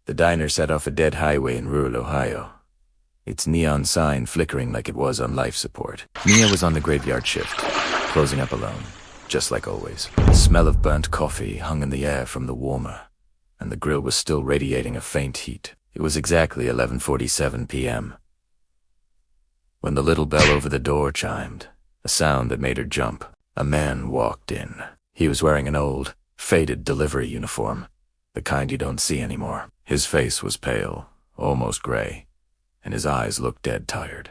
The diner sat off a dead highway in rural Ohio, its neon sign flickering like it was on life support. Mia was on the graveyard shift, closing up alone, just like always. The smell of burnt coffee hung in the air from the warmer, and the grill was still radiating a faint heat. It was exactly 11:47 p.m. when the little bell over the door chimed, a sound that made her jump. A man walked in. He was wearing an old, faded delivery uniform, the kind you don't see anymore. His face was pale, almost gray, and his eyes looked dead tired,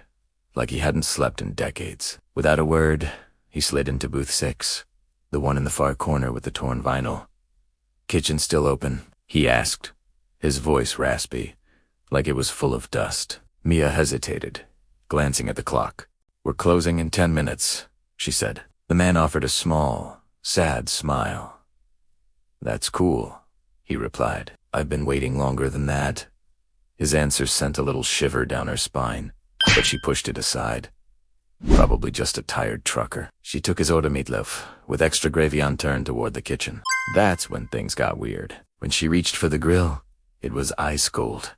like he hadn't slept in decades. Without a word, he slid into booth 6, the one in the far corner with the torn vinyl. "Kitchen still open?" he asked, his voice raspy, like it was full of dust. Mia hesitated, glancing at the clock. "We're closing in 10 minutes, she said. The man offered a small, sad smile. "That's cool," he replied. "I've been waiting longer than that." His answer sent a little shiver down her spine, but she pushed it aside. Probably just a tired trucker. She took his order meatloaf, with extra gravy, on turn toward the kitchen. That's when things got weird. When she reached for the grill, it was ice cold.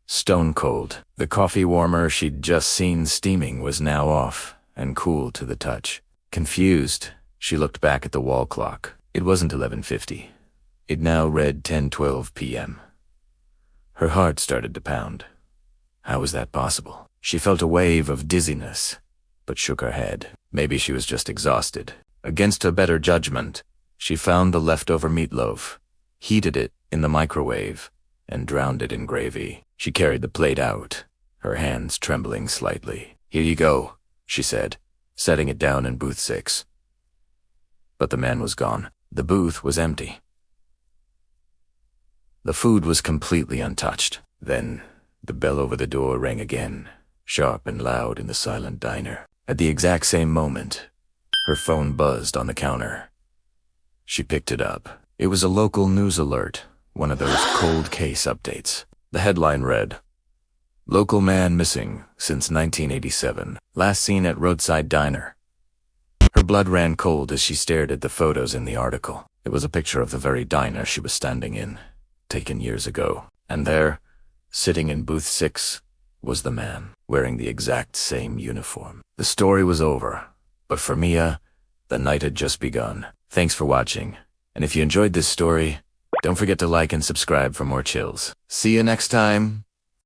Stone cold. The coffee warmer she'd just seen steaming was now off, and cool to the touch. Confused, she looked back at the wall clock. It wasn't 11:50. It now read 10:12 p.m. Her heart started to pound. How was that possible? She felt a wave of dizziness, but shook her head. Maybe she was just exhausted. Against her better judgment, she found the leftover meatloaf, heated it in the microwave, and drowned it in gravy. She carried the plate out, her hands trembling slightly. "Here you go," she said, setting it down in booth 6. But the man was gone. The booth was empty. The food was completely untouched. Then the bell over the door rang again, sharp and loud in the silent diner. At the exact same moment, her phone buzzed on the counter. She picked it up. It was a local news alert, one of those cold case updates. The headline read, "Local man missing since 1987, last seen at roadside diner." Her blood ran cold as she stared at the photos in the article. It was a picture of the very diner she was standing in, taken years ago. And there, sitting in booth 6, was the man, wearing the exact same uniform. The story was over, but for Mia, the night had just begun. Thanks for watching, and if you enjoyed this story, don't forget to like and subscribe for more chills. See you next time!